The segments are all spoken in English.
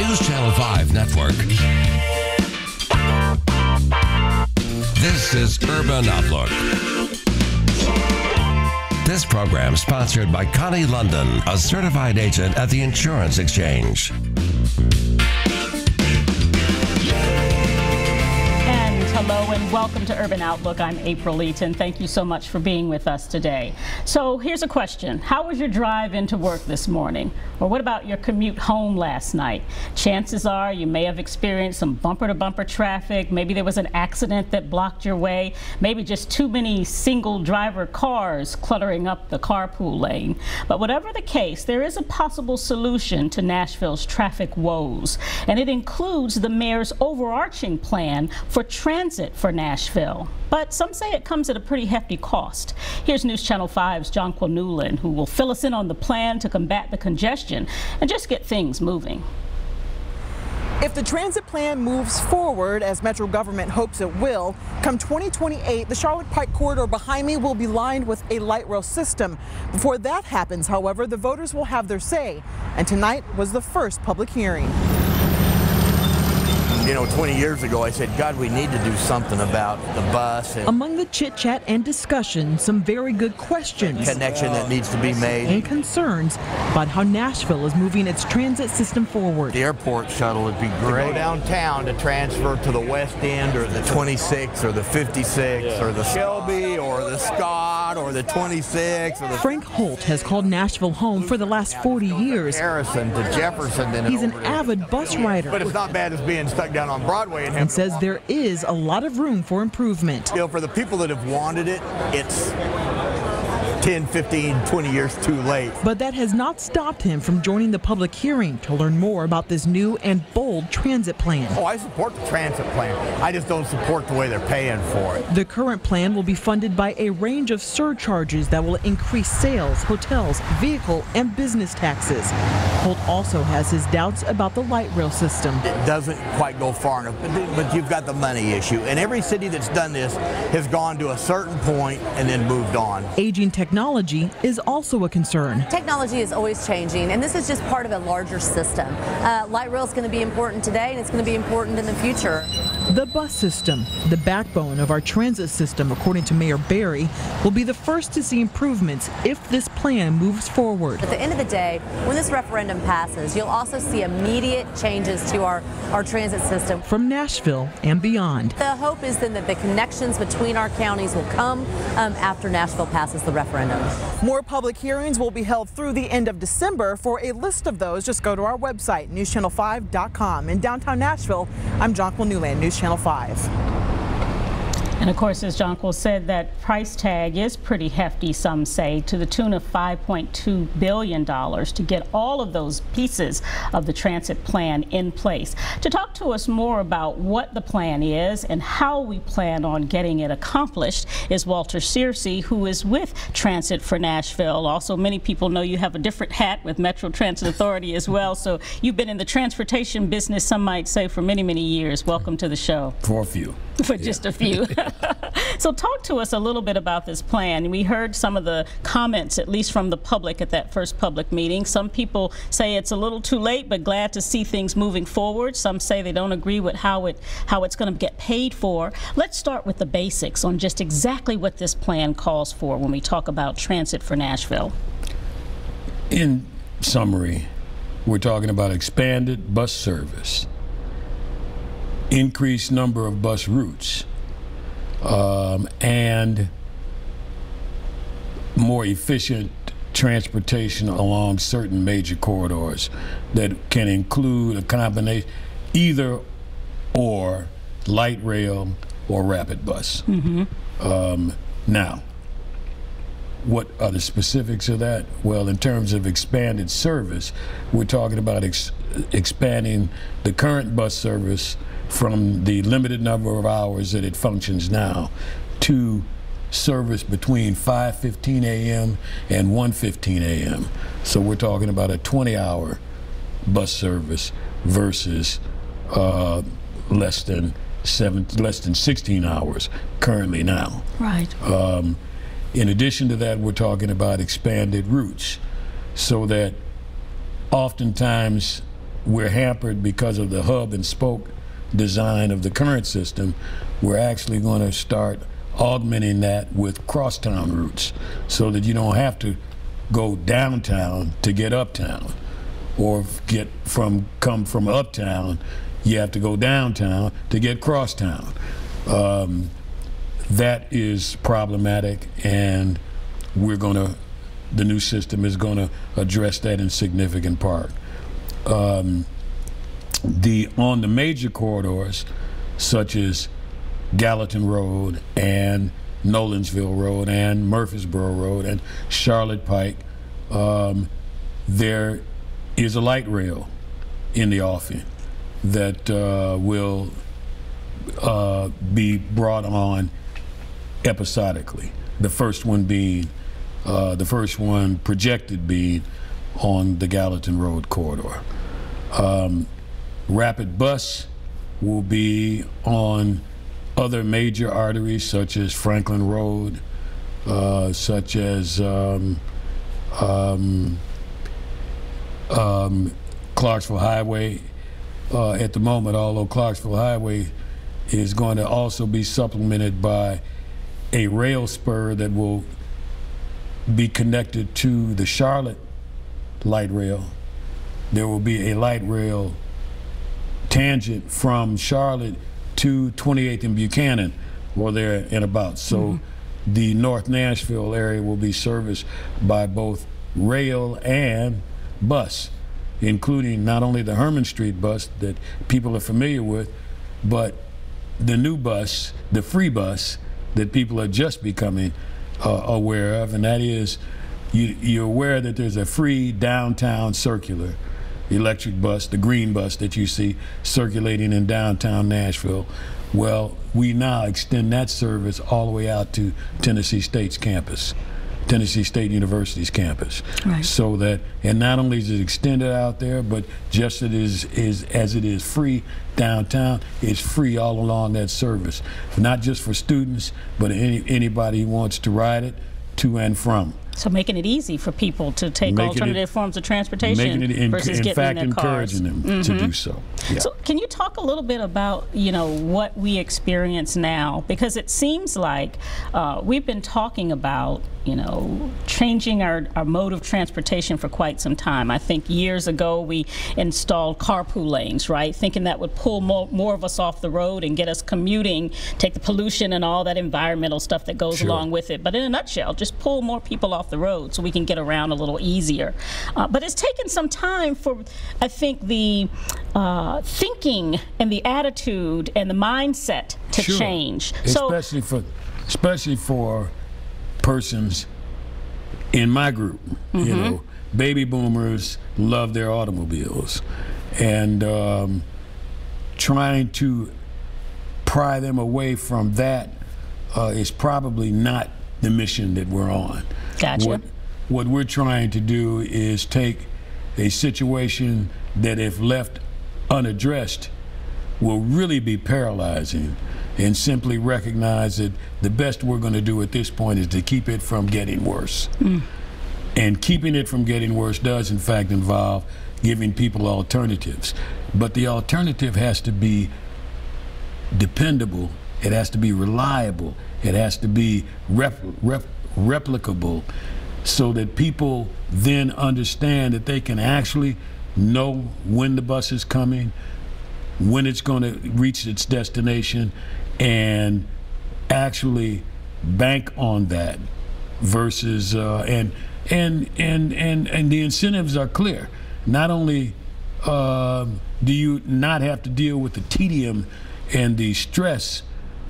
News Channel 5 Network. This is Urban Outlook. This program sponsored by Connie London, a certified agent at the Insurance Exchange. Hello and welcome to Urban Outlook. I'm April Eaton. Thank you so much for being with us today. So here's a question. How was your drive into work this morning? Or what about your commute home last night? Chances are you may have experienced some bumper-to-bumper traffic. Maybe there was an accident that blocked your way. Maybe just too many single-driver cars cluttering up the carpool lane. But whatever the case, there is a possible solution to Nashville's traffic woes. And it includes the mayor's overarching plan for transit for Nashville. But some say it comes at a pretty hefty cost. Here's News Channel 5's Jonquil Newland, who will fill us in on the plan to combat the congestion and just get things moving. If the transit plan moves forward, as Metro government hopes it will, come 2028, the Charlotte Pike corridor behind me will be lined with a light rail system. Before that happens, however, the voters will have their say. And tonight was the first public hearing. You know, 20 years ago, I said, God, we need to do something about the bus. And among the chit-chat and discussion, some very good questions. Connection that needs to be made. And concerns about how Nashville is moving its transit system forward. The airport shuttle would be great. To go downtown to transfer to the West End or the 26 or the 56 or the Shelby or the Scott or the 26. Or the Frank Holt has called Nashville home for the last 40 years. Harrison to Jefferson. Then he's an avid bus rider. But it's not bad as being stuck down on Broadway and says there is a lot of room for improvement. You know, for the people that have wanted it, it's 10, 15, 20 years too late. But that has not stopped him from joining the public hearing to learn more about this new and bold transit plan. Oh, I support the transit plan. I just don't support the way they're paying for it. The current plan will be funded by a range of surcharges that will increase sales, hotels, vehicle, and business taxes. Holt also has his doubts about the light rail system. It doesn't quite go far enough, but you've got the money issue. And every city that's done this has gone to a certain point and then moved on. Aging technology is also a concern. Technology is always changing, and this is just part of a larger system. Light rail is going to be important today, and it's going to be important in the future. The bus system, the backbone of our transit system, according to Mayor Berry, will be the first to see improvements if this plan moves forward. At the end of the day, when this referendum passes, you'll also see immediate changes to our transit system. From Nashville and beyond. The hope is then that the connections between our counties will come after Nashville passes the referendum. More public hearings will be held through the end of December. For a list of those, just go to our website, newschannel5.com. In downtown Nashville, I'm Jonquil Newland, News Channel 5. And of course, as Jonquil said, that price tag is pretty hefty, some say, to the tune of $5.2 billion to get all of those pieces of the transit plan in place. To talk to us more about what the plan is and how we plan on getting it accomplished is Walter Searcy, who is with Transit for Nashville. Also, many people know you have a different hat with Metro Transit Authority as well, so you've been in the transportation business, some might say, for many, many years. Welcome to the show. For a few. For just a few. So talk to us a little bit about this plan. We heard some of the comments, at least from the public at that first public meeting. Some people say it's a little too late, but glad to see things moving forward. Some say they don't agree with how it's going to get paid for. Let's start with the basics on just exactly what this plan calls for when we talk about Transit for Nashville. In summary, we're talking about expanded bus service, increased number of bus routes, and more efficient transportation along certain major corridors that can include a combination, either or light rail or rapid bus. Now, what are the specifics of that? Well, in terms of expanded service, we're talking about expanding the current bus service from the limited number of hours that it functions now to service between 5:15 a.m. and 1:15 a.m. So we're talking about a 20-hour bus service versus less than 16 hours currently now. Right. In addition to that, we're talking about expanded routes, so that oftentimes we're hampered because of the hub and spoke design of the current system. We're actually going to start augmenting that with crosstown routes so that you don't have to go downtown to get uptown, or come from uptown, you have to go downtown to get crosstown. That is problematic, and the new system is going to address that in significant part. On the major corridors, such as Gallatin Road and Nolensville Road and Murfreesboro Road and Charlotte Pike, there is a light rail in the offing that will be brought on episodically. The first one projected being on the Gallatin Road corridor. Rapid bus will be on other major arteries such as Franklin Road, such as Clarksville Highway. At the moment, although Clarksville Highway is going to also be supplemented by a rail spur that will be connected to the Charlotte light rail. There will be a light rail tangent from Charlotte to 28th and Buchanan, or there and about. So the North Nashville area will be serviced by both rail and bus, including not only the Herman Street bus that people are familiar with, but the new bus, the free bus, that people are just becoming aware of, and that is, you're aware that there's a free downtown circular electric bus, the green bus that you see circulating in downtown Nashville. Well, we now extend that service all the way out to Tennessee State's campus, Tennessee State University's campus. Right. So that, and not only is it extended out there, but just as it is free downtown, it's free all along that service, not just for students, but anybody who wants to ride it to and from. So making it easy for people to take alternative forms of transportation versus getting in their cars. Encouraging them to do so. Yeah. So can you talk a little bit about, what we experience now? Because it seems like we've been talking about, changing our mode of transportation for quite some time. I think years ago we installed carpool lanes, right? Thinking that would pull more of us off the road and get us commuting, take the pollution and all that environmental stuff that goes along with it. But in a nutshell, just pull more people off the road so we can get around a little easier. But it's taken some time for, I think, the thinking and the attitude and the mindset to change. Especially for persons in my group. Baby boomers love their automobiles, and trying to pry them away from that is probably not the mission that we're on. Gotcha. What we're trying to do is take a situation that, if left unaddressed, will really be paralyzing, and simply recognize that the best we're going to do at this point is to keep it from getting worse. And keeping it from getting worse does, in fact, involve giving people alternatives. But the alternative has to be dependable, it has to be reliable, it has to be replicable, so that people then understand that they can actually know when the bus is coming, when it's going to reach its destination, and actually bank on that, versus and the incentives are clear. Not only do you not have to deal with the tedium and the stress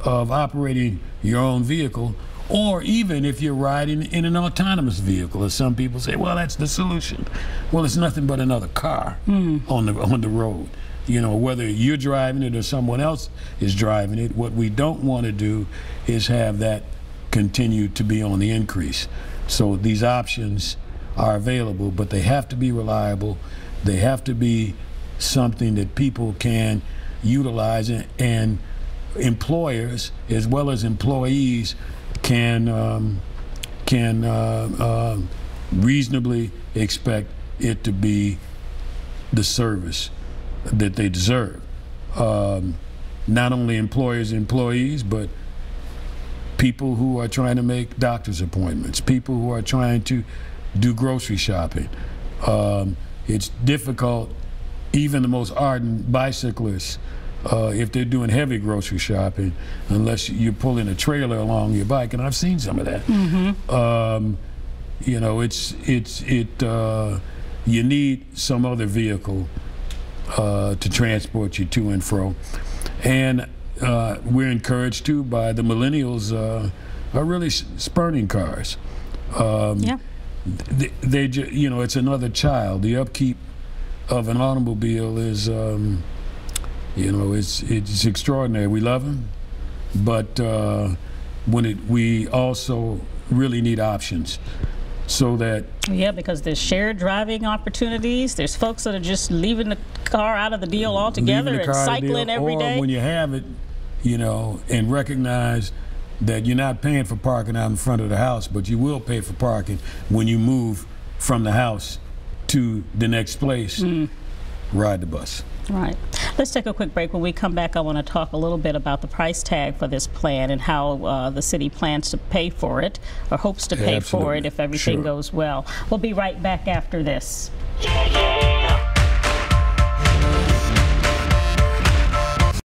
of operating your own vehicle, or even if you're riding in an autonomous vehicle, as some people say, well, that's the solution. Well, it's nothing but another car on the road. Whether you're driving it or someone else is driving it, what we don't want to do is have that continue to be on the increase. So these options are available, but they have to be reliable. They have to be something that people can utilize, and employers as well as employees can reasonably expect it to be the service that they deserve. Not only employers and employees, but people who are trying to make doctor's appointments, people who are trying to do grocery shopping. It's difficult, even the most ardent bicyclists, if they're doing heavy grocery shopping, unless you're pulling a trailer along your bike, and I've seen some of that. You know, you need some other vehicle to transport you to and fro. And we're encouraged too by the millennials are really spurning cars. Yeah. You know, it's another child. The upkeep of an automobile is, you know, it's extraordinary. We love them, but we also really need options. So that yeah, because there's shared driving opportunities. There's folks that are just leaving the car out of the deal altogether and cycling every day. Or when you have it, you know, and recognize that you're not paying for parking out in front of the house, but you will pay for parking when you move from the house to the next place. Ride the bus. Right. Let's take a quick break. When we come back, I want to talk a little bit about the price tag for this plan and how the city plans to pay for it, or hopes to pay for it if everything goes well. We'll be right back after this.